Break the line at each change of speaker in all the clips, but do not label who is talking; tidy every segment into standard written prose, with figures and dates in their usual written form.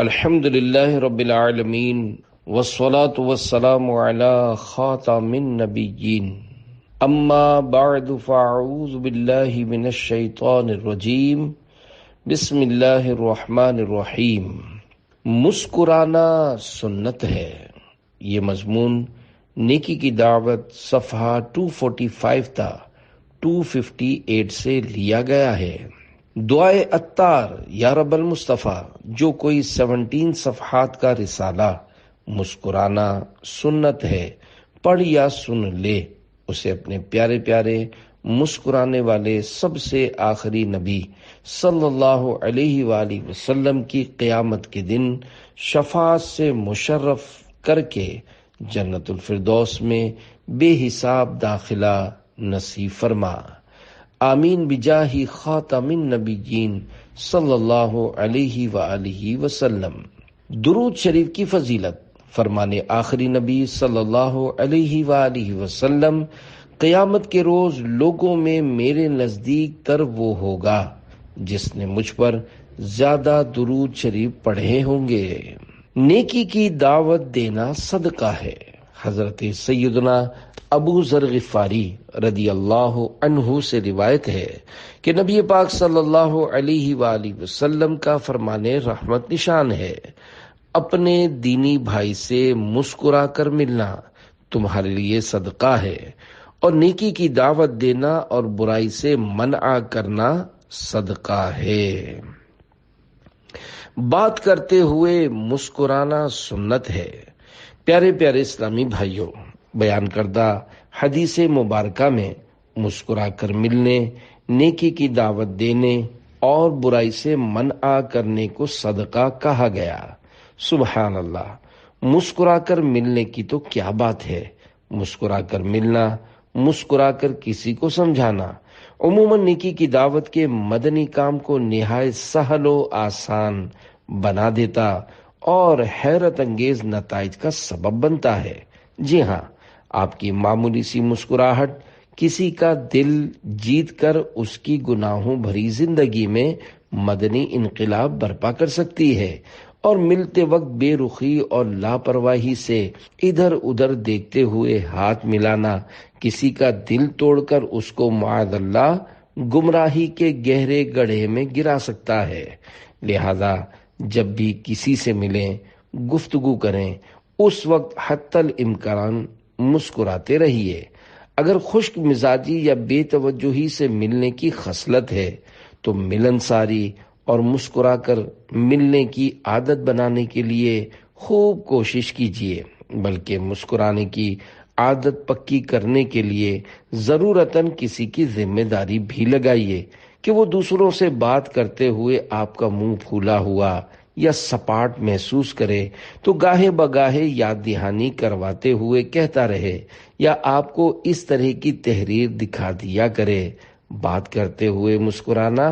الحمد للہ رب العالمین والصلاة والسلام علی خاتم النبیین اما بعد فاعوذ باللہ من الشیطان الرجیم بسم اللہ الرحمن الرحیم۔ مسکرانا سنت ہے، یہ مضمون نیکی کی دعوت صفحہ 245 تا 258 سے لیا گیا ہے۔ دعائے عطار یا رب المصطفیٰ، جو کوئی 17 صفحات کا رسالہ مسکرانا سنت ہے پڑھ یا سن لے، اسے اپنے پیارے پیارے مسکرانے والے سب سے آخری نبی صلی اللہ علیہ وآلہ وسلم کی قیامت کے دن شفاعت سے مشرف کر کے جنت الفردوس میں بے حساب داخلہ نصیب فرما۔ آمین بجاہ خاتم النبیین صلی اللہ علیہ وآلہ وسلم۔ درود شریف کی فضیلت۔ فرمانے آخری نبی صلی اللہ علیہ وآلہ وسلم، قیامت کے روز لوگوں میں میرے نزدیک تر وہ ہوگا جس نے مجھ پر زیادہ درود شریف پڑھے ہوں گے۔ نیکی کی دعوت دینا صدقہ ہے۔ حضرت سیدنا ابو ذر غفاری رضی اللہ عنہ سے روایت ہے کہ نبی پاک صلی اللہ علیہ وآلہ وسلم کا فرمانے رحمت نشان ہے، اپنے دینی بھائی سے مسکرا کر ملنا تمہارے لیے صدقہ ہے، اور نیکی کی دعوت دینا اور برائی سے منع کرنا صدقہ ہے۔ بات کرتے ہوئے مسکرانا سنت ہے۔ پیارے پیارے اسلامی بھائیوں، بیان کردہ حدیث مبارکہ میں مسکرا کر ملنے، نیکی کی دعوت دینے اور برائی سے منع کرنے کو صدقہ کہا گیا۔ سبحان اللہ، مسکرا کر ملنے کی تو کیا بات ہے۔ مسکرا کر ملنا، مسکرا کر کسی کو سمجھانا عموماً نیکی کی دعوت کے مدنی کام کو نہایت سہل و آسان بنا دیتا اور حیرت انگیز نتائج کا سبب بنتا ہے۔ جی ہاں، آپ کی معمولی سی مسکراہٹ کسی کا دل جیت کر اس کی گناہوں بھری زندگی میں مدنی انقلاب برپا کر سکتی ہے، اور ملتے وقت بے رخی اور لاپرواہی سے ادھر ادھر دیکھتے ہوئے ہاتھ ملانا کسی کا دل توڑ کر اس کو معاذ اللہ گمراہی کے گہرے گڑھے میں گرا سکتا ہے۔ لہذا جب بھی کسی سے ملیں، گفتگو کریں، اس وقت حتی الامکان مسکراتے رہیے۔ اگر خشک مزاجی یا بے توجہی سے ملنے کی خصلت ہے تو ملنساری اور مسکرا کر ملنے کی عادت بنانے کے لیے خوب کوشش کیجیے، بلکہ مسکرانے کی عادت پکی کرنے کے لیے ضرورتاً کسی کی ذمہ داری بھی لگائیے کہ وہ دوسروں سے بات کرتے ہوئے آپ کا منہ پھولا ہوا یا سپاٹ محسوس کرے تو گاہے بگاہے یاد دہانی کرواتے ہوئے کہتا رہے، یا آپ کو اس طرح کی تحریر دکھا دیا کرے۔ بات کرتے ہوئے مسکرانا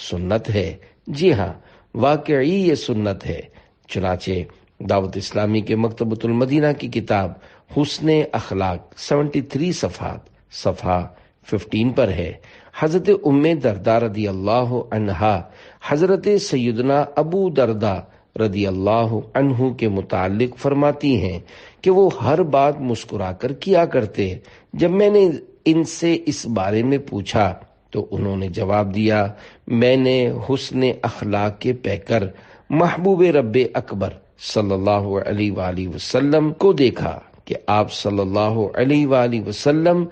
سنت ہے۔ جی ہاں، واقعی یہ سنت ہے۔ چنانچہ دعوت اسلامی کے مکتبۃ المدینہ کی کتاب حسن اخلاق 73 صفحہ 15 پر ہے۔ حضرت ام درداء رضی اللہ عنہا حضرت سیدنا ابو درداء رضی اللہ عنہ کے متعلق فرماتی ہیں کہ وہ ہر بات مسکرا کر کیا کرتے۔ جب میں نے ان سے اس بارے میں پوچھا تو انہوں نے جواب دیا، میں نے حسن اخلاق کے پیکر محبوب رب اکبر صلی اللہ علیہ وآلہ وسلم کو دیکھا کہ آپ صلی اللہ علیہ وآلہ وسلم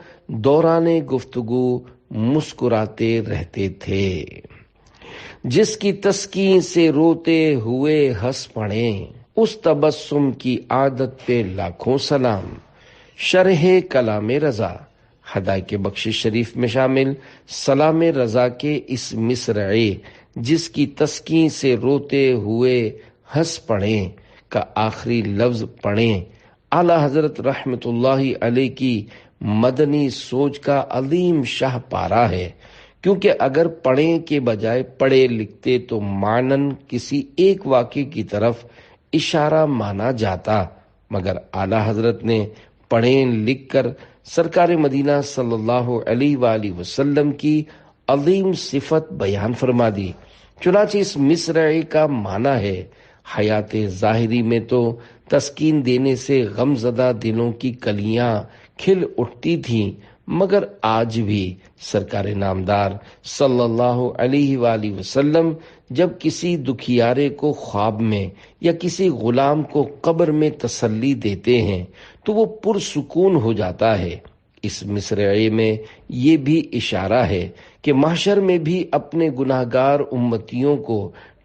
دوران گفتگو مسکراتے رہتے تھے۔ جس کی تسکین سے روتے ہوئے ہنس پڑیں، اس تبسم کی عادت پہ لاکھوں سلام۔ شرح کلام رضا ہدایت بخشش شریف میں شامل سلام رضا کے اس مصرعے جس کی تسکین سے روتے ہوئے ہنس پڑیں کا آخری لفظ پڑھیں، اعلیٰ حضرت رحمت اللہ علیہ کی مدنی سوچ کا عظیم شاہ پارا ہے، کیونکہ اگر پڑھیں کے بجائے پڑھے لکھتے تو معنن کسی ایک واقعے کی طرف اشارہ مانا جاتا، مگر اعلیٰ حضرت نے پڑھیں لکھ کر سرکار مدینہ صلی اللہ علیہ وآلہ وسلم کی عظیم صفت بیان فرما دی۔ چنانچہ اس مصرعے کا معنی ہے، حیات ظاہری میں تو تسکین دینے سے غم زدہ دلوں کی کلیاں کھل اٹھتی تھیں، مگر آج بھی سرکار نامدار صلی اللہ علیہ وآلہ وسلم جب کسی دکھیارے کو خواب میں یا کسی غلام کو قبر میں تسلی دیتے ہیں تو وہ پرسکون ہو جاتا ہے۔ اس مصرعے میں یہ بھی اشارہ ہے کہ محشر میں بھی اپنے گناہگار امتیوں کو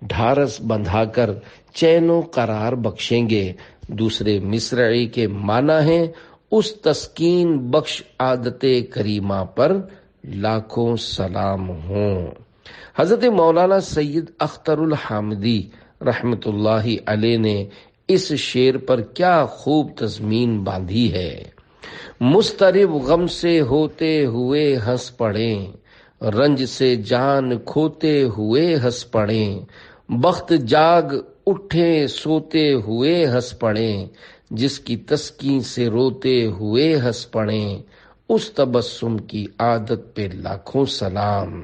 ڈھارس بندھا کر چین و قرار بخشیں گے۔ دوسرے مصرعے کے معنی ہیں اس تسکین بخش عادت کریمہ پر لاکھوں سلام ہوں۔ حضرت مولانا سید اختر الحامدی رحمت اللہ علیہ نے اس شعر پر کیا خوب تضمین باندھی ہے۔ مضطرب غم سے ہوتے ہوئے ہنس پڑیں، رنج سے جان کھوتے ہوئے ہنس پڑیں، بخت جاگ اٹھے سوتے ہوئے ہنس پڑیں، جس کی تسکین سے روتے ہوئے ہنس پڑیں، اس تبسم کی عادت پہ لاکھوں سلام۔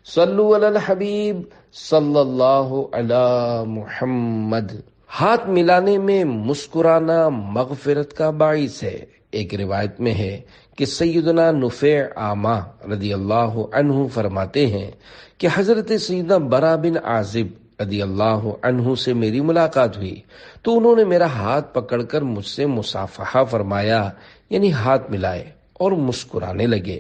صلو علی الحبیب صلی اللہ علی محمد۔ ہاتھ ملانے میں مسکرانا مغفرت کا باعث ہے۔ ایک روایت میں ہے کہ سیدنا نفیع عامہ رضی اللہ عنہ فرماتے ہیں کہ حضرت سیدنا برا بن عازب رضی اللہ عنہ سے میری ملاقات ہوئی تو انہوں نے میرا ہاتھ پکڑ کر مجھ سے مصافحہ فرمایا، یعنی ہاتھ ملائے اور مسکرانے لگے۔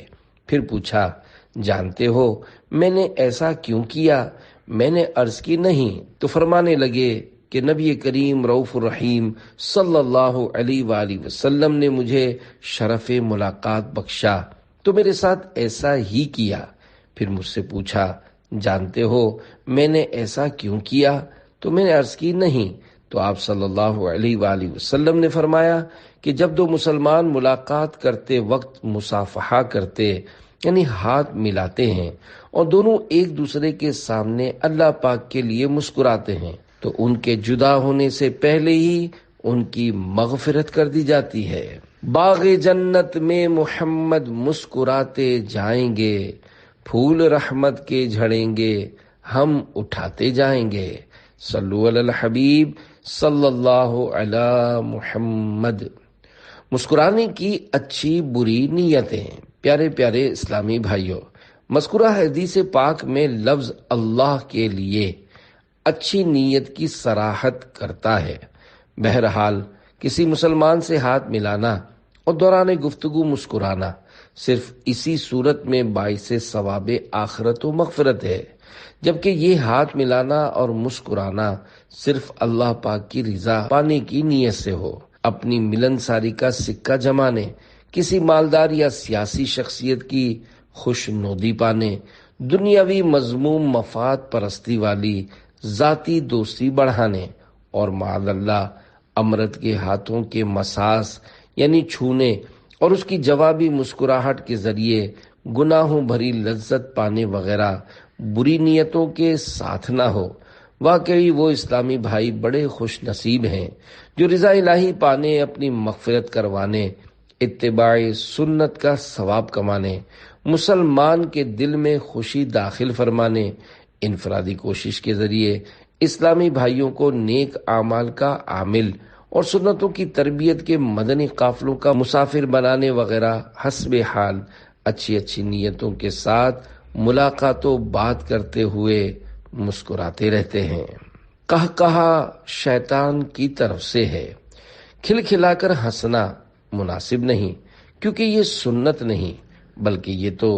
پھر پوچھا، جانتے ہو میں نے ایسا کیوں کیا؟ میں نے عرض کی نہیں، تو فرمانے لگے کہ نبی کریم رؤوف الرحیم صلی اللہ علیہ وآلہ وسلم نے مجھے شرف ملاقات بخشا تو میرے ساتھ ایسا ہی کیا۔ پھر مجھ سے پوچھا، جانتے ہو میں نے ایسا کیوں کیا؟ تو میں نے عرض کی نہیں، تو آپ صلی اللہ علیہ وآلہ وسلم نے فرمایا کہ جب دو مسلمان ملاقات کرتے وقت مصافحہ کرتے یعنی ہاتھ ملاتے ہیں اور دونوں ایک دوسرے کے سامنے اللہ پاک کے لیے مسکراتے ہیں تو ان کے جدا ہونے سے پہلے ہی ان کی مغفرت کر دی جاتی ہے۔ باغ جنت میں محمد مسکراتے جائیں گے، پھول رحمت کے جھڑیں گے، ہم اٹھاتے جائیں گے۔ صلو علی الحبیب صلی اللہ علی محمد۔ مسکرانے کی اچھی بری نیتیں۔ پیارے پیارے اسلامی بھائیوں، مذکورہ حدیث پاک میں لفظ اللہ کے لیے اچھی نیت کی صراحت کرتا ہے۔ بہرحال کسی مسلمان سے ہاتھ ملانا اور دوران گفتگو مسکرانا صرف اسی صورت میں باعث ثواب آخرت و مغفرت ہے جبکہ یہ ہاتھ ملانا اور مسکرانا صرف اللہ پاک کی رضا پانے کی نیت سے ہو۔ اپنی ملنساری کا سکہ جمانے، کسی مالدار یا سیاسی شخصیت کی خوش نودی پانے، دنیاوی مذموم مفاد پرستی والی ذاتی دوستی بڑھانے اور معاذ اللہ امرت کے ہاتھوں کے مساس یعنی چھونے اور اس کی جوابی مسکراہٹ کے ذریعے گناہوں بھری لذت پانے وغیرہ بری نیتوں کے ساتھ نہ ہو۔ واقعی وہ اسلامی بھائی بڑے خوش نصیب ہیں جو رضا الہی پانے، اپنی مغفرت کروانے، اتباع سنت کا ثواب کمانے، مسلمان کے دل میں خوشی داخل فرمانے، انفرادی کوشش کے ذریعے اسلامی بھائیوں کو نیک اعمال کا عامل اور سنتوں کی تربیت کے مدنی قافلوں کا مسافر بنانے وغیرہ حسب حال اچھی اچھی نیتوں کے ساتھ ملاقات و بات کرتے ہوئے مسکراتے رہتے ہیں۔ کہا شیطان کی طرف سے ہے۔ کھل کھلا کر ہنسنا مناسب نہیں کیونکہ یہ سنت نہیں بلکہ یہ تو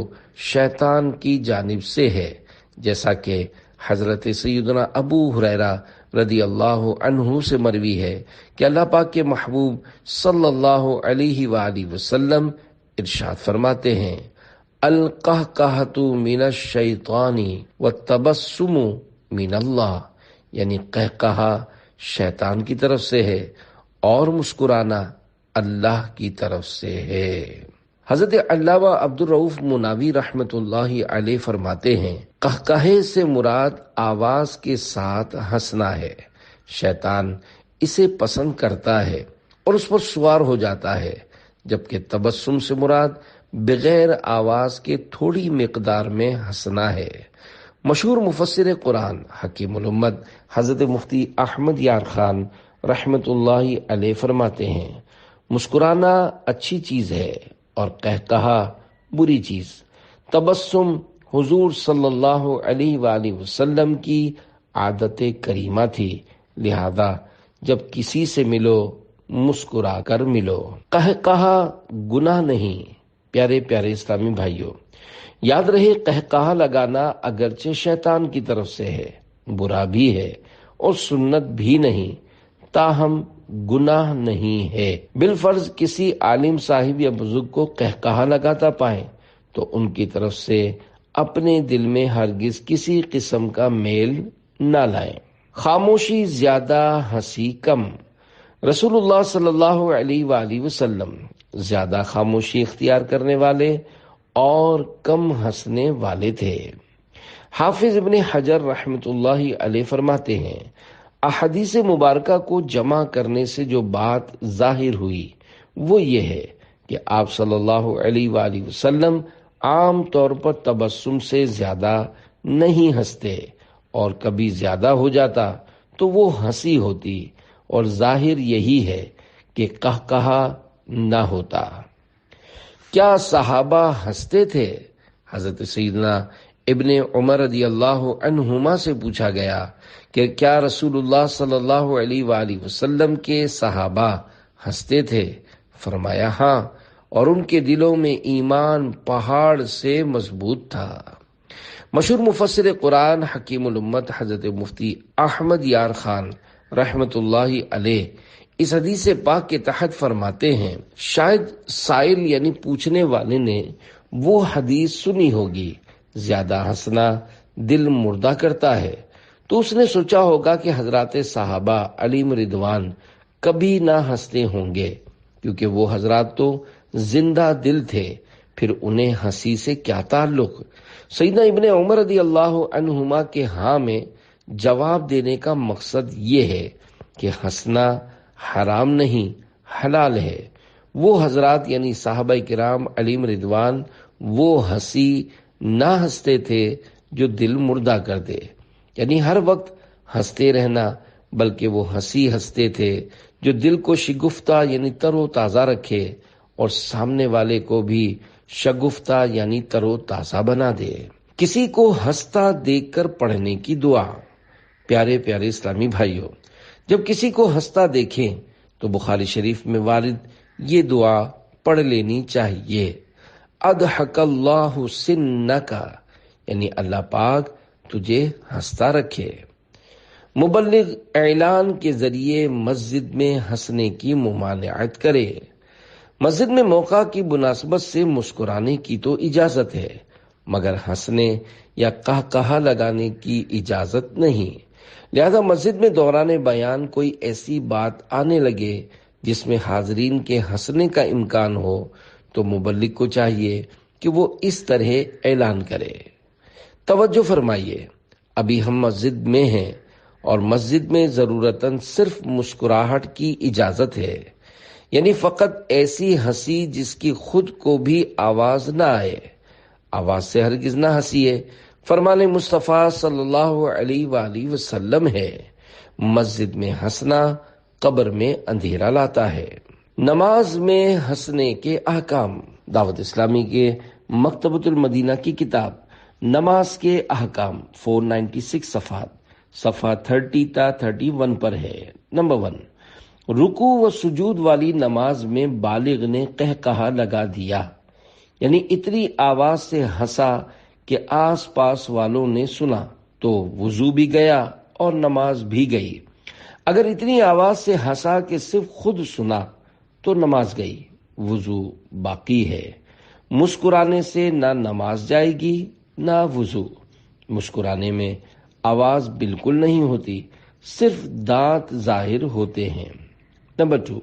شیطان کی جانب سے ہے، جیسا کہ حضرت سیدنا ابو ہریرہ رضی اللہ عنہ سے مروی ہے کہ اللہ پاک کے محبوب صلی اللہ علیہ وآلہ وسلم ارشاد فرماتے ہیں، القہقہۃ من الشیطان والتبسم من اللہ، یعنی قہقہا شیطان کی طرف سے ہے اور مسکرانا اللہ کی طرف سے ہے۔ حضرت علامہ عبد الرؤف مناوی رحمت اللہ علیہ فرماتے ہیں، قہقہے سے مراد آواز کے ساتھ ہنسنا ہے۔ شیطان اسے پسند کرتا ہے اور اس پر سوار ہو جاتا ہے، جبکہ تبسم سے مراد بغیر آواز کے تھوڑی مقدار میں ہنسنا ہے۔ مشہور مفسر قرآن حکیم الامت حضرت مفتی احمد یار خان رحمت اللہ علیہ فرماتے ہیں، مسکرانا اچھی چیز ہے اور قہقہا بری چیز۔ تبسم حضور صلی اللہ علیہ وآلہ وسلم کی عادت کریمہ تھی، لہذا جب کسی سے ملو مسکرا کر ملو۔ قہقہا گناہ نہیں۔ پیارے پیارے اسلامی بھائیوں، یاد رہے قہقہا لگانا اگرچہ شیطان کی طرف سے ہے، برا بھی ہے اور سنت بھی نہیں، تاہم گناہ نہیں ہے۔ بالفرض کسی عالم صاحب یا بزرگ کو قہقہا لگاتا پائیں تو ان کی طرف سے اپنے دل میں ہرگز کسی قسم کا میل نہ لائیں۔ خاموشی زیادہ، ہنسی کم۔ رسول اللہ صلی اللہ علیہ وآلہ وسلم زیادہ خاموشی اختیار کرنے والے اور کم ہنسنے والے تھے۔ حافظ ابن حجر رحمت اللہ علیہ فرماتے ہیں، احادیث مبارکہ کو جمع کرنے سے جو بات ظاہر ہوئی وہ یہ ہے کہ آپ صلی اللہ علیہ وآلہ وسلم عام طور پر تبسم سے زیادہ نہیں ہنستے، اور کبھی زیادہ ہو جاتا تو وہ ہنسی ہوتی، اور ظاہر یہی ہے کہ قہقہا نہ ہوتا۔ کیا صحابہ ہنستے تھے؟ حضرت سیدنا ابن عمر رضی اللہ عنہما سے پوچھا گیا کہ کیا رسول اللہ صلی اللہ علیہ وآلہ وسلم کے صحابہ ہنستے تھے؟ فرمایا ہاں، اور ان کے دلوں میں ایمان پہاڑ سے مضبوط تھا۔ مشہور مفسر قرآن حکیم الامت حضرت مفتی احمد یار خان رحمت اللہ علیہ اس حدیث پاک کے تحت فرماتے ہیں، شاید سائل یعنی پوچھنے والے نے وہ حدیث سنی ہوگی، زیادہ ہنسنا دل مردہ کرتا ہے، تو اس نے سوچا ہوگا کہ حضرات صحابہ علیہم رضوان کبھی نہ ہنستے ہوں گے، کیونکہ وہ حضرات تو زندہ دل تھے، پھر انہیں ہنسی سے کیا تعلق؟ سیدنا ابن عمر رضی اللہ عنہما کے ہاں میں جواب دینے کا مقصد یہ ہے کہ ہنسنا حرام نہیں، حلال ہے۔ وہ حضرات یعنی صحابہ کرام علیہم رضوان وہ ہنسی نہ ہنستے تھے جو دل مردہ کر دے، یعنی ہر وقت ہنستے رہنا، بلکہ وہ ہنسی ہنستے تھے جو دل کو شگفتہ یعنی تر و تازہ رکھے اور سامنے والے کو بھی شگفتہ یعنی تر و تازہ بنا دے۔ کسی کو ہنستا دیکھ کر پڑھنے کی دعا۔ پیارے پیارے اسلامی بھائیوں، جب کسی کو ہنستا دیکھیں تو بخاری شریف میں وارد یہ دعا پڑھ لینی چاہیے، اضحک اللہ سنک، یعنی اللہ پاک تجھے ہنستا رکھے۔ مبلغ اعلان کے ذریعے مسجد میں ہنسنے کی ممانعت کرے۔ مسجد میں موقع کی مناسبت سے مسکرانے کی تو اجازت ہے، مگر ہنسنے یا قہقہا لگانے کی اجازت نہیں۔ لہذا مسجد میں دوران بیان کوئی ایسی بات آنے لگے جس میں حاضرین کے ہنسنے کا امکان ہو تو مبلغ کو چاہیے کہ وہ اس طرح اعلان کرے۔ توجہ فرمائیے، ابھی ہم مسجد میں ہیں اور مسجد میں ضرورتاً صرف مسکراہٹ کی اجازت ہے، یعنی فقط ایسی ہنسی جس کی خود کو بھی آواز نہ آئے۔ آواز سے ہرگز نہ ہنسیے، فرمان مصطفیٰ صلی اللہ علیہ وآلہ وسلم ہے، مسجد میں ہنسنا قبر میں اندھیرا لاتا ہے۔ نماز میں ہنسنے کے احکام۔ دعوت اسلامی کے مکتبۃ المدینہ کی کتاب نماز کے احکام 496 صفحہ 30 تا 31 پر ہے۔ نمبر 1، رکوع و سجود والی نماز میں بالغ نے قہقہا لگا دیا، یعنی اتنی آواز سے ہنسا کہ آس پاس والوں نے سنا تو وضو بھی گیا اور نماز بھی گئی۔ اگر اتنی آواز سے ہنسا کہ صرف خود سنا تو نماز گئی، وضو باقی ہے۔ مسکرانے سے نہ نماز جائے گی نہ وضو۔ مسکرانے میں آواز بالکل نہیں ہوتی، صرف دانت ظاہر ہوتے ہیں۔ نمبر 2،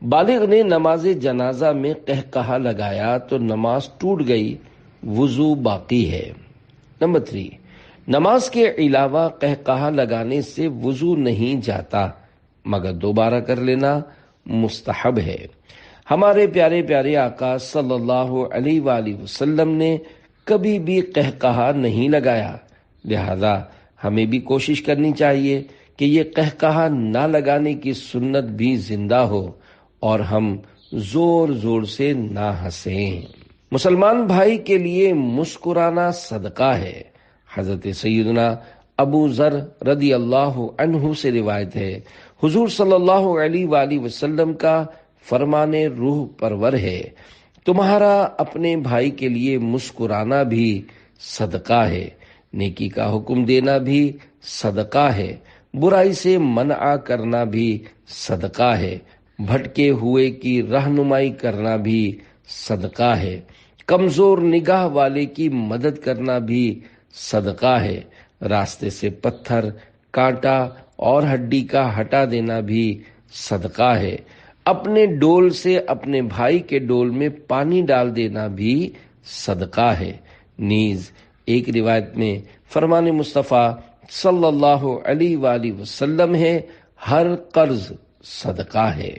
بالغ نے نماز جنازہ میں قہقہا لگایا تو نماز ٹوٹ گئی، وضو باقی ہے۔ نمبر 3، نماز کے علاوہ قہقہا لگانے سے وضو نہیں جاتا، مگر دوبارہ کر لینا مستحب ہے۔ ہمارے پیارے پیارے آقا صلی اللہ علیہ وآلہ وسلم نے کبھی بھی قہقہا نہیں لگایا، لہذا ہمیں بھی کوشش کرنی چاہیے کہ یہ قہقہا نہ لگانے کی سنت بھی زندہ ہو اور ہم زور زور سے نہ ہنسیں۔ مسلمان بھائی کے لیے مسکرانا صدقہ ہے۔ حضرت سیدنا ابو ذر رضی اللہ عنہ سے روایت ہے، حضور صلی اللہ علیہ وآلہ وسلم کا فرمان روح پرور ہے، تمہارا اپنے بھائی کے لیے مسکرانا بھی صدقہ ہے، نیکی کا حکم دینا بھی صدقہ ہے، برائی سے منع کرنا بھی صدقہ ہے، بھٹکے ہوئے کی رہنمائی کرنا بھی صدقہ ہے، کمزور نگاہ والے کی مدد کرنا بھی صدقہ ہے، راستے سے پتھر، کانٹا اور ہڈی کا ہٹا دینا بھی صدقہ ہے، اپنے ڈول سے اپنے بھائی کے ڈول میں پانی ڈال دینا بھی صدقہ ہے۔ نیز ایک روایت میں فرمان مصطفیٰ صلی اللہ علیہ وآلہ وسلم ہے، ہر قرض صدقہ ہے۔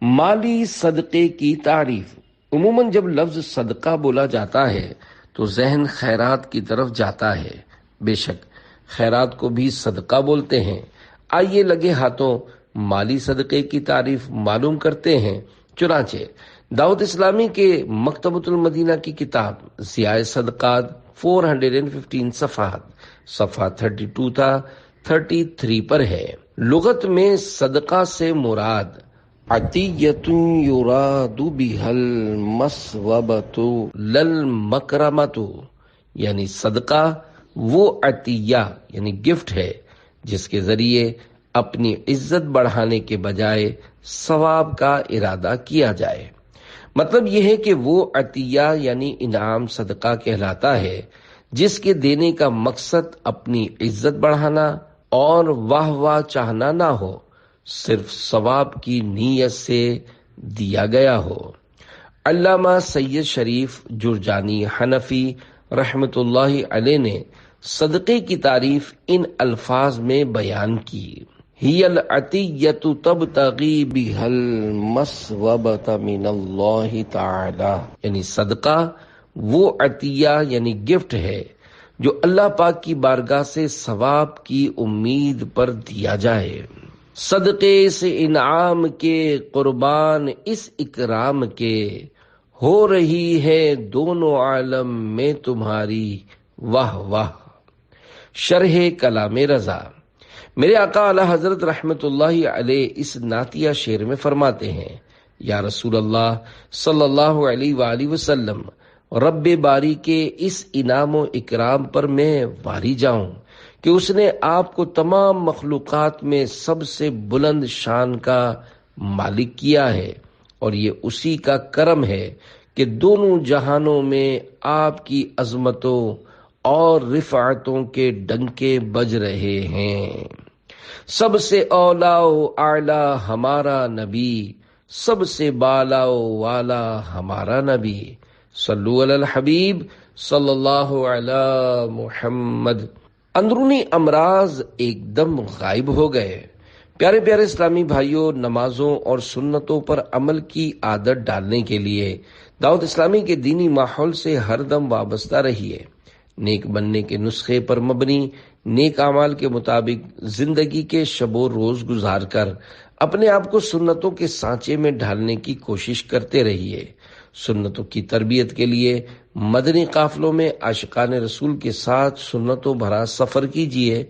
مالی صدقے کی تعریف۔ عموماً جب لفظ صدقہ بولا جاتا ہے تو ذہن خیرات کی طرف جاتا ہے۔ بے شک خیرات کو بھی صدقہ بولتے ہیں۔ آئیے لگے ہاتھوں مالی صدقے کی تعریف معلوم کرتے ہیں۔ چنانچہ دعوت اسلامی کے مکتبۃ المدینہ کی کتاب ضیاء صدقات 415 صفحہ 32 تا 33 پر ہے۔ لغت میں صدقہ سے مراد عطیۃ یراد بها المثوبۃ للمکرمۃ، یعنی صدقہ وہ عطیہ یعنی گفٹ ہے جس کے ذریعے اپنی عزت بڑھانے کے بجائے ثواب کا ارادہ کیا جائے۔ مطلب یہ ہے کہ وہ عطیہ یعنی انعام صدقہ کہلاتا ہے جس کے دینے کا مقصد اپنی عزت بڑھانا اور واہ واہ چاہنا نہ ہو، صرف ثواب کی نیت سے دیا گیا ہو۔ علامہ سید شریف جرجانی حنفی رحمت اللہ علیہ نے صدقے کی تعریف ان الفاظ میں بیان کی، ہی العطیۃ تبتغی بها المثوبۃ من اللہ تعالی، یعنی صدقہ وہ عطیہ یعنی گفٹ ہے جو اللہ پاک کی بارگاہ سے ثواب کی امید پر دیا جائے۔ صدقے سے انعام کے قربان اس اکرام کے، ہو رہی ہے دونوں عالم میں تمہاری واہ واہ۔ شرح کلام رضا۔ میرے آقا اعلی حضرت رحمت اللہ علیہ اس نعتیہ شعر میں فرماتے ہیں، یا رسول اللہ صلی اللہ علیہ وآلہ وسلم، رب باری کے اس انعام و اکرام پر میں واری جاؤں کہ اس نے آپ کو تمام مخلوقات میں سب سے بلند شان کا مالک کیا ہے، اور یہ اسی کا کرم ہے کہ دونوں جہانوں میں آپ کی عظمتوں اور رفعتوں کے ڈنکے بج رہے ہیں۔ سب سے اولا و اعلی ہمارا نبی، سب سے بالا و والا ہمارا نبی، صلو علی الحبیب صلی اللہ علی محمد۔ اندرونی امراض ایک دم غائب ہو گئے۔ پیارے پیارے اسلامی بھائیوں، نمازوں اور سنتوں پر عمل کی عادت ڈالنے کے لیے دعوت اسلامی کے دینی ماحول سے ہر دم وابستہ رہیے۔ نیک بننے کے نسخے پر مبنی نیک اعمال کے مطابق زندگی کے شب و روز گزار کر اپنے آپ کو سنتوں کے سانچے میں ڈھالنے کی کوشش کرتے رہیے۔ سنتوں کی تربیت کے لیے مدنی قافلوں میں عاشقان رسول کے ساتھ سنتوں بھرا سفر کیجیے۔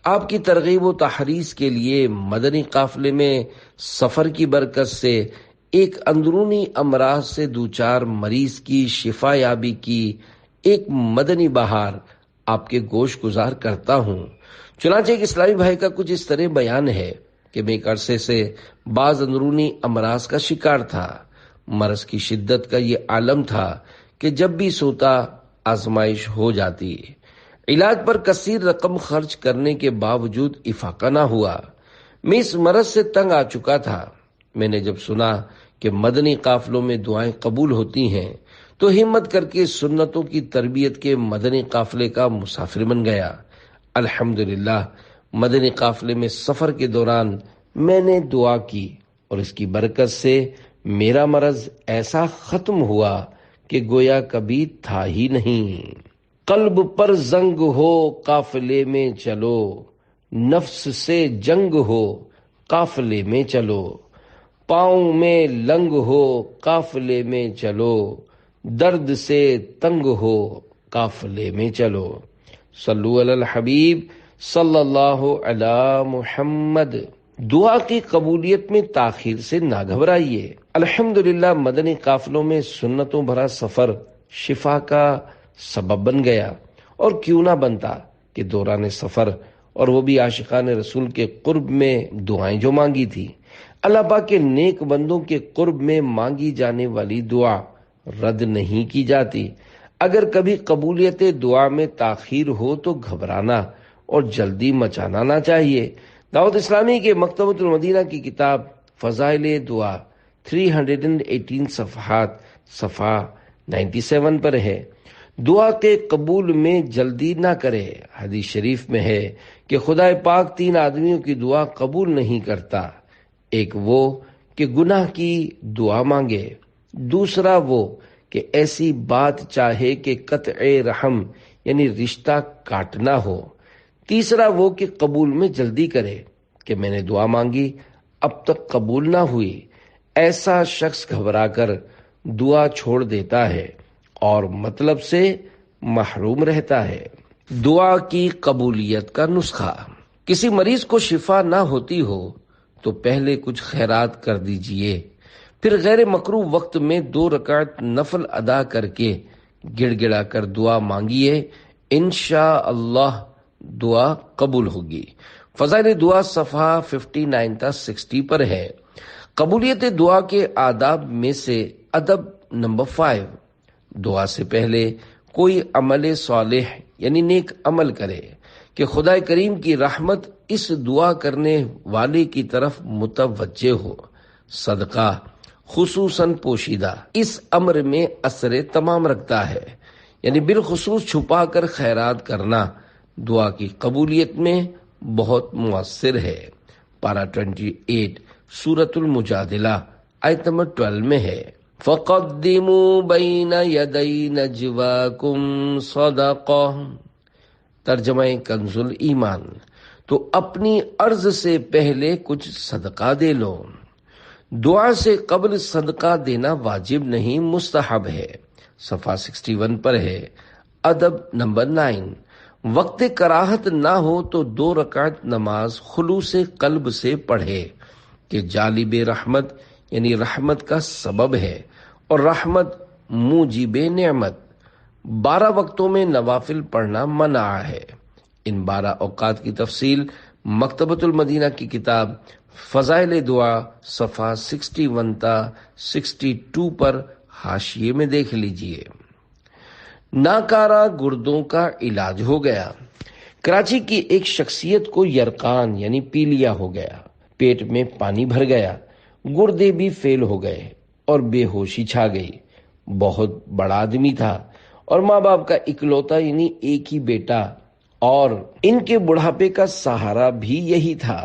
آپ کی ترغیب و تحریض کے لیے مدنی قافلے میں سفر کی برکت سے ایک اندرونی امراض سے دوچار مریض کی شفا یابی کی ایک مدنی بہار آپ کے گوش گزار کرتا ہوں۔ چنانچہ ایک اسلامی بھائی کا کچھ اس طرح بیان ہے کہ میں ایک عرصے سے بعض اندرونی امراض کا شکار تھا۔ مرض کی شدت کا یہ عالم تھا کہ جب بھی سوتا آزمائش ہو جاتی۔ علاج پر کثیر رقم خرچ کرنے کے باوجود افاقہ نہ ہوا۔ میں اس مرض سے تنگ آ چکا تھا۔ میں نے جب سنا کہ مدنی قافلوں میں دعائیں قبول ہوتی ہیں تو ہمت کر کے سنتوں کی تربیت کے مدنی قافلے کا مسافر بن گیا۔ الحمدللہ مدنی قافلے میں سفر کے دوران میں نے دعا کی اور اس کی برکت سے میرا مرض ایسا ختم ہوا کہ گویا کبھی تھا ہی نہیں۔ قلب پر زنگ ہو قافلے میں چلو، نفس سے جنگ ہو قافلے میں چلو، پاؤں میں لنگ ہو قافلے میں چلو، درد سے تنگ ہو قافلے میں چلو۔ صلو علی الحبیب صلی اللہ علی محمد۔ دعا کی قبولیت میں تاخیر سے نہ گھبرائیے۔ الحمدللہ مدنی قافلوں میں سنتوں بھرا سفر شفا کا سبب بن گیا، اور کیوں نہ بنتا کہ دوران سفر، اور وہ بھی عاشقان رسول کے قرب میں دعائیں جو مانگی تھی۔ اللہ پاک کے نیک بندوں کے قرب میں مانگی جانے والی دعا رد نہیں کی جاتی۔ اگر کبھی قبولیت دعا میں تاخیر ہو تو گھبرانا اور جلدی مچانا نہ چاہیے۔ دعوت اسلامی کے مکتبۃ المدینہ کی کتاب فضائل دعا 318 صفحات صفحہ 97 پر ہے، دعا کے قبول میں جلدی نہ کرے۔ حدیث شریف میں ہے کہ خدا پاک 3 آدمیوں کی دعا قبول نہیں کرتا، ایک وہ کہ گناہ کی دعا مانگے، دوسرا وہ کہ ایسی بات چاہے کہ قطع رحم یعنی رشتہ کاٹنا ہو، تیسرا وہ کہ قبول میں جلدی کرے کہ میں نے دعا مانگی اب تک قبول نہ ہوئی۔ ایسا شخص گھبرا کر دعا چھوڑ دیتا ہے اور مطلب سے محروم رہتا ہے۔ دعا کی قبولیت کا نسخہ۔ کسی مریض کو شفا نہ ہوتی ہو تو پہلے کچھ خیرات کر دیجئے، پھر غیر مکروہ وقت میں 2 رکعت نفل ادا کر کے گڑ گڑا کر دعا مانگیے، انشاءاللہ دعا قبول ہوگی۔ فضائل دعا صفحہ 59 تا 60 پر ہے۔ قبولیت دعا کے آداب میں سے ادب نمبر 5، دعا سے پہلے کوئی عمل صالح یعنی نیک عمل کرے کہ خدا کریم کی رحمت اس دعا کرنے والے کی طرف متوجہ ہو۔ صدقہ خصوصاً پوشیدہ اس امر میں اثر تمام رکھتا ہے، یعنی بالخصوص چھپا کر خیرات کرنا دعا کی قبولیت میں بہت مؤثر ہے۔ پارہ 28 سورۃ المجادلہ آیت نمبر 12 میں ہے، فَقَدِّمُوا بَيْنَ يَدَيْ نَجْوَاكُمْ صَدَقَةً، ترجمہ کنز الایمان، تو اپنی عرض سے پہلے کچھ صدقہ دے لو۔ دعا سے قبل صدقہ دینا واجب نہیں، مستحب ہے، صفحہ 61 پر ہے۔ ادب نمبر 9، وقت کراہت نہ ہو تو 2 رکعت نماز خلوص قلب سے پڑھے کہ جالب رحمت یعنی رحمت کا سبب ہے، اور رحمت موجب نعمت۔ 12 وقتوں میں نوافل پڑھنا منع ہے۔ ان 12 اوقات کی تفصیل مکتبۃ المدینہ کی کتاب فضائل دعا صفحہ 61 تا 62 پر حاشیے میں دیکھ لیجئے۔ ناکارہ گردوں کا علاج ہو گیا۔ کراچی کی ایک شخصیت کو یرقان یعنی پیلیا ہو گیا، پیٹ میں پانی بھر گیا، گردے بھی فیل ہو گئے اور بے ہوشی چھا گئی۔ بہت بڑا آدمی تھا اور ماں باپ کا اکلوتا یعنی ایک ہی بیٹا، اور ان کے بڑھاپے کا سہارا بھی یہی تھا۔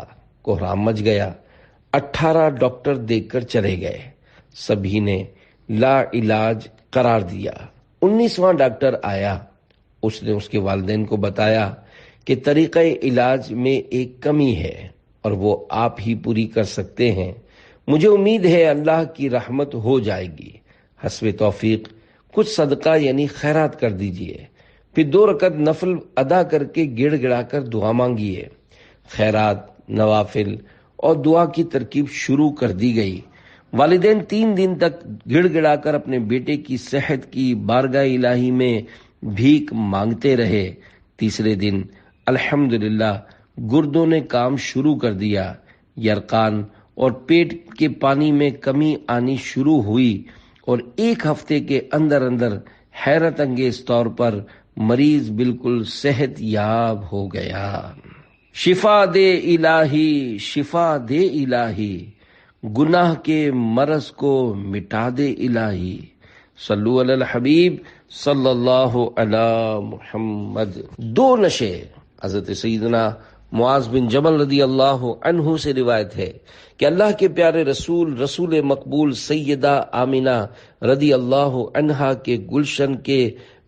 کوہرام مچ گیا۔ 18 ڈاکٹر دیکھ کر چلے گئے، سبھی نے لا علاج قرار دیا۔ 19واں ڈاکٹر آیا، اس نے اس کے والدین کو بتایا کہ طریقہ علاج میں ایک کمی ہے اور وہ آپ ہی پوری کر سکتے ہیں، مجھے امید ہے اللہ کی رحمت ہو جائے گی، حسب توفیق کچھ صدقہ یعنی خیرات کر دیجئے، پھر 2 رکعت نفل ادا کر کے گڑ گڑا کر دعا مانگیے۔ خیرات، نوافل اور دعا کی ترکیب شروع کر دی گئی۔ والدین 3 دن تک گڑ گڑا کر اپنے بیٹے کی صحت کی بارگاہ الہی میں بھیک مانگتے رہے۔ تیسرے دن الحمدللہ گردوں نے کام شروع کر دیا، یرقان اور پیٹ کے پانی میں کمی آنی شروع ہوئی، اور 1 ہفتے کے اندر اندر حیرت انگیز طور پر مریض بالکل صحت یاب ہو گیا۔ شفا دے الہی، شفا دے الہی، گناہ کے مرض کو مٹا دے الہی۔ صلو علی الحبیب صلی اللہ علی محمد۔ 2 نشے۔ حضرت سیدنا معاذ بن جبل رضی اللہ عنہ سے روایت ہے کہ اللہ کے پیارے رسول مقبول سیدہ آمنہ رضی اللہ عنہا کے گلشن کے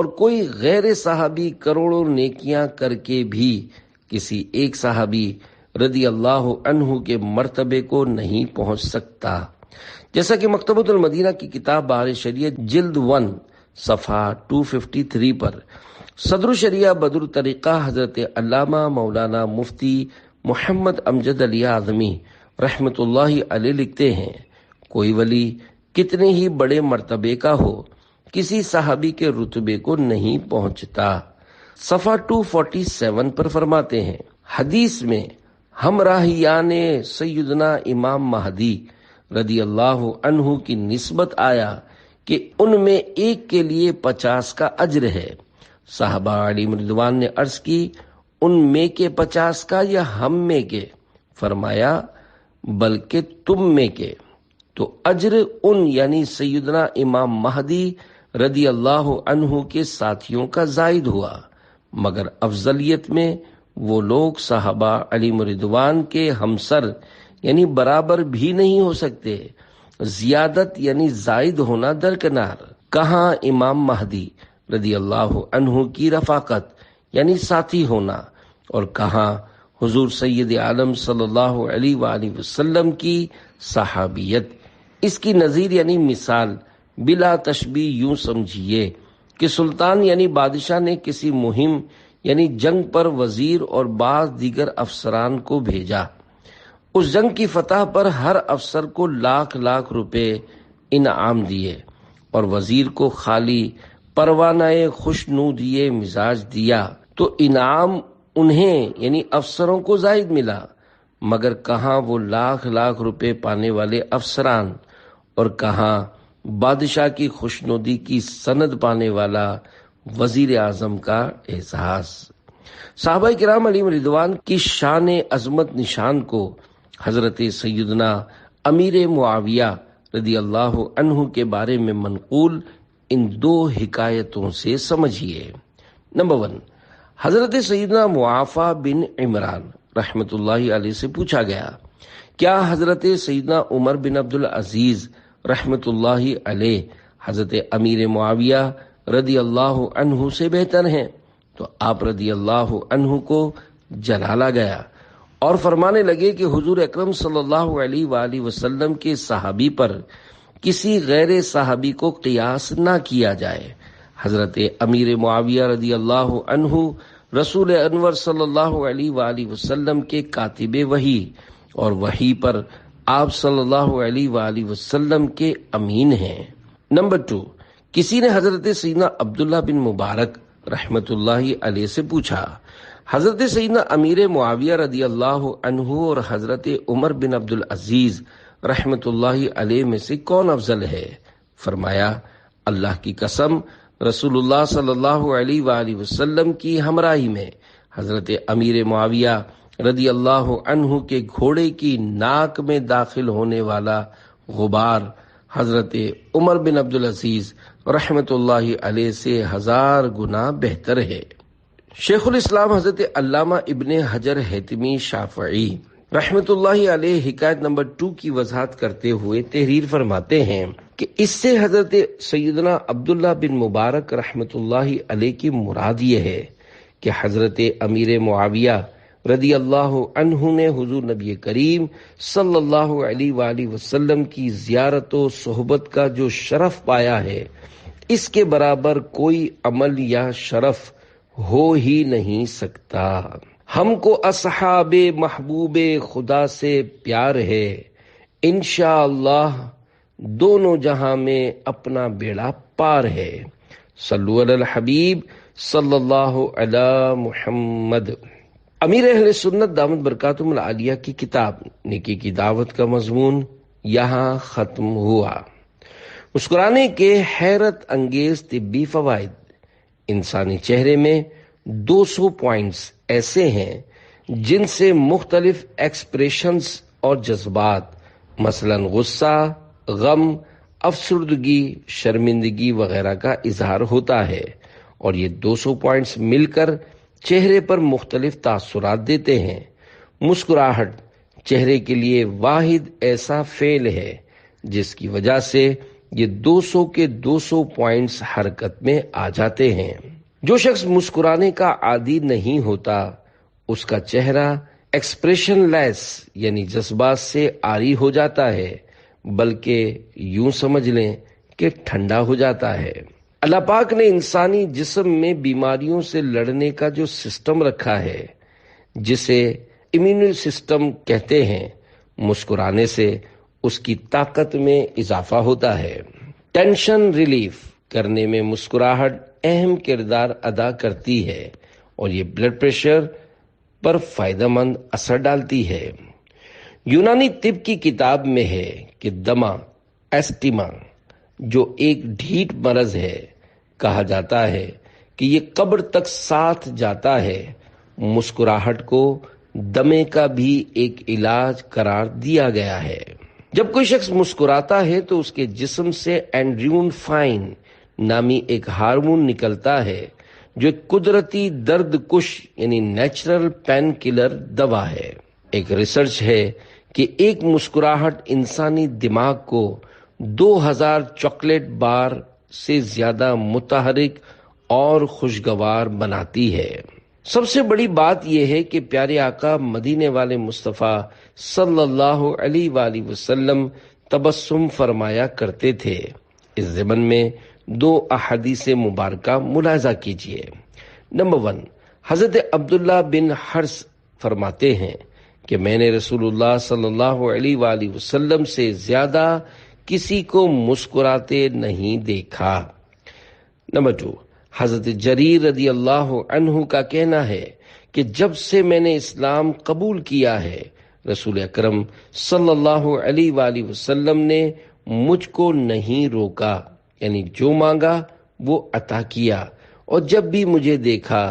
اور کوئی غیر صحابی کروڑوں نیکیاں کر کے بھی کسی ایک صحابی رضی اللہ عنہ کے مرتبے کو نہیں پہنچ سکتا، جیسا کہ مکتبۃ المدینہ کی کتاب بہار شریعت جلد 1 صفحہ 253 پر صدر الشریعہ بدر الطریقہ حضرت علامہ مولانا مفتی محمد امجد علی اعظمی رحمت اللہ علیہ لکھتے ہیں، کوئی ولی کتنے ہی بڑے مرتبے کا ہو کسی صحابی کے رتبے کو نہیں پہنچتا۔ صفحہ 247 پر فرماتے ہیں، حدیث میں ہمراہیان سیدنا امام مہدی رضی اللہ عنہ کی نسبت آیا کہ ان میں ایک کے لیے 50 کا اجر ہے۔ صحابہ علیہم رضوان نے عرض کی، ان میں کے 50 کا یا ہم میں کے؟ فرمایا بلکہ تم میں کے۔ تو اجر ان یعنی سیدنا امام مہدی رضی اللہ عنہ کے ساتھیوں کا زائد ہوا، مگر افضلیت میں وہ لوگ صحابہ علیہم رضوان کے ہمسر یعنی برابر بھی نہیں ہو سکتے۔ زیادت یعنی زائد ہونا درکنار، کہاں امام مہدی رضی اللہ عنہ کی رفاقت یعنی ساتھی ہونا، اور کہاں حضور سید عالم صلی اللہ علیہ وآلہ وسلم کی صحابیت۔ اس کی نظیر یعنی مثال بلا تشبیہ یوں سمجھیے کہ سلطان یعنی بادشاہ نے کسی مہم یعنی جنگ پر وزیر اور بعض دیگر افسران کو بھیجا۔ اس جنگ کی فتح پر ہر افسر کو لاکھ لاکھ روپے انعام دیے اور وزیر کو خالی پروانہ خوشنودی مزاج دیا، تو انعام انہیں یعنی افسروں کو زائد ملا، مگر کہاں وہ لاکھ لاکھ روپے پانے والے افسران، اور کہاں بادشاہ کی خوشنودی کی سند پانے والا وزیر اعظم کا احساس۔ صحابہ کرام علیہم رضوان کی شان عظمت نشان کو حضرت سیدنا امیر معاویہ رضی اللہ عنہ کے بارے میں منقول ان 2 حکایتوں سے سمجھیے۔ نمبر 1، حضرت سیدنا معافیہ بن عمران رحمت اللہ علیہ سے پوچھا گیا، کیا حضرت سیدنا عمر بن عبدالعزیز رحمت اللہ علیہ حضرت امیر معاویہ رضی اللہ عنہ سے بہتر ہیں؟ تو آپ رضی اللہ عنہ کو جلالا گیا اور فرمانے لگے کہ حضور اکرم صلی اللہ علیہ وآلہ وسلم کے صحابی پر کسی غیر صحابی کو قیاس نہ کیا جائے۔ حضرت امیر معاویہ رضی اللہ عنہ رسول انور صلی اللہ علیہ وآلہ وسلم کے کاتب وحی اور وحی پر آپ صلی اللہ علیہ وآلہ وسلم کے امین ہیں۔ نمبر 2، کسی نے حضرت سیدنا عبداللہ بن مبارک رحمت اللہ علیہ سے پوچھا، حضرت سیدنا امیر معاویہ رضی اللہ عنہ اور حضرت عمر بن عبدالعزیز رحمت اللہ علیہ میں سے کون افضل ہے؟ فرمایا، اللہ کی قسم، رسول اللہ صلی اللہ علیہ وآلہ وسلم کی ہمراہی میں حضرت امیر معاویہ رضی اللہ عنہ کے گھوڑے کی ناک میں داخل ہونے والا غبار حضرت عمر بن عبدالعزیز رحمت اللہ علیہ سے 1000 گنا بہتر ہے۔ شیخ الاسلام حضرت علامہ ابن حجر ہیتمی شافعی رحمت اللہ علیہ حکایت نمبر 2 کی وضاحت کرتے ہوئے تحریر فرماتے ہیں کہ اس سے حضرت سیدنا عبداللہ بن مبارک رحمت اللہ علیہ کی مراد یہ ہے کہ حضرت امیر معاویہ رضی اللہ عنہ نے حضور نبی کریم صلی اللہ علیہ وآلہ وسلم کی زیارت و صحبت کا جو شرف پایا ہے، اس کے برابر کوئی عمل یا شرف ہو ہی نہیں سکتا۔ ہم کو اصحاب محبوب خدا سے پیار ہے، انشاءاللہ دونوں جہاں میں اپنا بیڑا پار ہے۔ صلو علی الحبیب صلی اللہ علی محمد۔ امیر اہل سنت دامت برکاتہم العالیہ کی کتاب نیکی کی دعوت کا مضمون یہاں ختم ہوا۔ مسکرانے کے حیرت انگیز طبی فوائد۔ انسانی چہرے میں 200 پوائنٹس ایسے ہیں جن سے مختلف ایکسپریشنز اور جذبات مثلا غصہ، غم، افسردگی، شرمندگی وغیرہ کا اظہار ہوتا ہے، اور یہ 200 پوائنٹس مل کر چہرے پر مختلف تاثرات دیتے ہیں۔ مسکراہٹ چہرے کے لیے واحد ایسا فعل ہے جس کی وجہ سے یہ 200 کے 200 پوائنٹس حرکت میں آ جاتے ہیں۔ جو شخص مسکرانے کا عادی نہیں ہوتا اس کا چہرہ ایکسپریشن لیس یعنی جذبات سے عاری ہو جاتا ہے، بلکہ یوں سمجھ لیں کہ ٹھنڈا ہو جاتا ہے۔ اللہ پاک نے انسانی جسم میں بیماریوں سے لڑنے کا جو سسٹم رکھا ہے، جسے امیون سسٹم کہتے ہیں، مسکرانے سے اس کی طاقت میں اضافہ ہوتا ہے۔ ٹینشن ریلیف کرنے میں مسکراہٹ اہم کردار ادا کرتی ہے اور یہ بلڈ پریشر پر فائدہ مند اثر ڈالتی ہے۔ یونانی طب کی کتاب میں ہے کہ دمہ ایسٹیما جو ایک ڈھیٹ مرض ہے، کہا جاتا ہے کہ یہ قبر تک ساتھ جاتا ہے۔ مسکراہٹ کو دمے کا بھی ایک علاج قرار دیا گیا ہے۔ جب کوئی شخص مسکراتا ہے تو اس کے جسم سے اینڈریون فائن نامی ایک ہارمون نکلتا ہے جو ایک قدرتی درد کش یعنی نیچرل پین کلر دوا ہے۔ ایک ریسرچ ہے کہ ایک مسکراہٹ انسانی دماغ کو 2000 چاکلیٹ بار سے زیادہ متحرک اور خوشگوار بناتی ہے۔ سب سے بڑی بات یہ ہے کہ پیارے آقا مدینے والے مصطفیٰ صلی اللہ علیہ وآلہ وسلم تبسم فرمایا کرتے تھے۔ اس ضمن میں 2 احادیث مبارکہ ملاحظہ کیجیے۔ نمبر 1، حضرت عبداللہ بن حرث فرماتے ہیں کہ میں نے رسول اللہ صلی اللہ علیہ وآلہ وسلم سے زیادہ کسی کو مسکراتے نہیں دیکھا۔ نمبر 2، حضرت جریر رضی اللہ عنہ کا کہنا ہے کہ جب سے میں نے اسلام قبول کیا ہے، رسول اکرم صلی اللہ علیہ وآلہ وسلم نے مجھ کو نہیں روکا، یعنی جو مانگا وہ عطا کیا، اور جب بھی مجھے دیکھا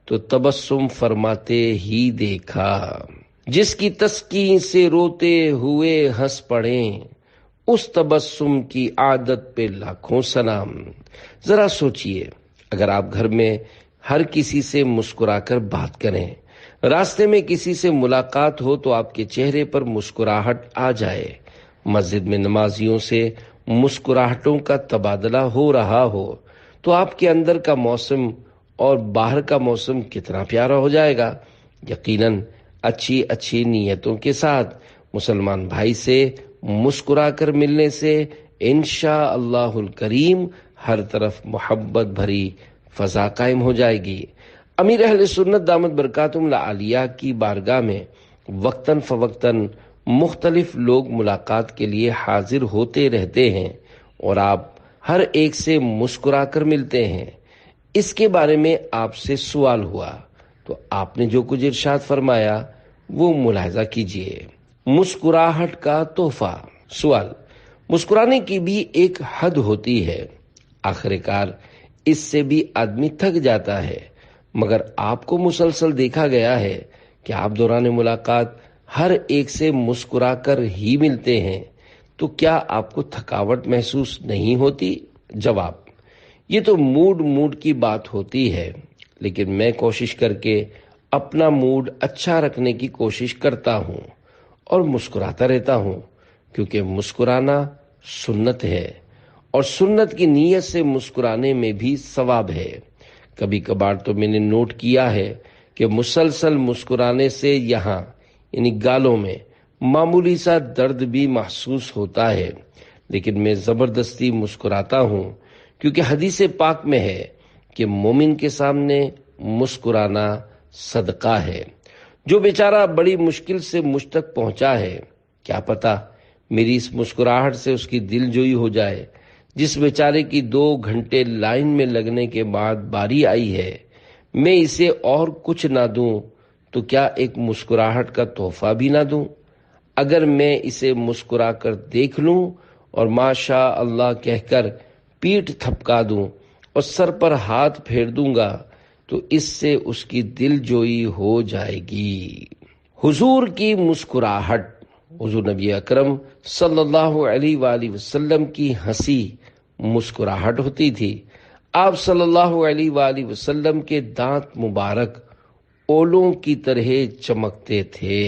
تو تبسم فرماتے ہی دیکھا۔ جس کی تسکین سے روتے ہوئے ہنس پڑیں، اس تبسم کی عادت پہ لاکھوں سلام۔ ذرا سوچئے، اگر آپ گھر میں ہر کسی سے مسکرا کر بات کریں، راستے میں کسی سے ملاقات ہو تو آپ کے چہرے پر مسکراہٹ آ جائے، مسجد میں نمازیوں سے مسکراہٹوں کا تبادلہ ہو رہا ہو، تو آپ کے اندر کا موسم اور باہر کا موسم کتنا پیارا ہو جائے گا۔ یقیناً اچھی نیتوں کے ساتھ مسلمان بھائی سے مسکرا کر ملنے سے انشاءاللہ الکریم ہر طرف محبت بھری فضا قائم ہو جائے گی۔ امیر اہل سنت دامت برکاتہم العالیہ کی بارگاہ میں وقتاً فوقتاً مختلف لوگ ملاقات کے لیے حاضر ہوتے رہتے ہیں اور آپ ہر ایک سے مسکرا کر ملتے ہیں۔ اس کے بارے میں آپ سے سوال ہوا تو آپ نے جو کچھ ارشاد فرمایا وہ ملاحظہ کیجیے۔ مسکراہٹ کا تحفہ۔ سوال، مسکرانے کی بھی ایک حد ہوتی ہے، آخر کار اس سے بھی آدمی تھک جاتا ہے، مگر آپ کو مسلسل دیکھا گیا ہے کہ آپ دوران ملاقات ہر ایک سے مسکرا کر ہی ملتے ہیں، تو کیا آپ کو تھکاوٹ محسوس نہیں ہوتی؟ جواب، یہ تو موڈ کی بات ہوتی ہے، لیکن میں کوشش کر کے اپنا موڈ اچھا رکھنے کی کوشش کرتا ہوں اور مسکراتا رہتا ہوں، کیونکہ مسکرانا سنت ہے اور سنت کی نیت سے مسکرانے میں بھی ثواب ہے۔ کبھی کبھار تو میں نے نوٹ کیا ہے کہ مسلسل مسکرانے سے یہاں یعنی گالوں میں معمولی سا درد بھی محسوس ہوتا ہے، لیکن میں زبردستی مسکراتا ہوں، کیونکہ حدیث پاک میں ہے کہ مومن کے سامنے مسکرانا صدقہ ہے۔ جو بیچارہ بڑی مشکل سے مجھ تک پہنچا ہے، کیا پتا میری اس مسکراہٹ سے اس کی دل جوئی ہو جائے۔ جس بیچارے کی 2 گھنٹے لائن میں لگنے کے بعد باری آئی ہے، میں اسے اور کچھ نہ دوں تو کیا ایک مسکراہٹ کا تحفہ بھی نہ دوں؟ اگر میں اسے مسکرا کر دیکھ لوں اور ماشاء اللہ کہہ کر پیٹھ تھپکا دوں اور سر پر ہاتھ پھیر دوں گا تو اس سے اس کی دل جوئی ہو جائے گی۔ حضور کی مسکراہٹ۔ حضور نبی اکرم صلی اللہ علیہ وآلہ وسلم کی ہنسی مسکراہٹ ہوتی تھی۔ آپ صلی اللہ علیہ وآلہ وسلم کے دانت مبارک اولوں کی طرح چمکتے تھے۔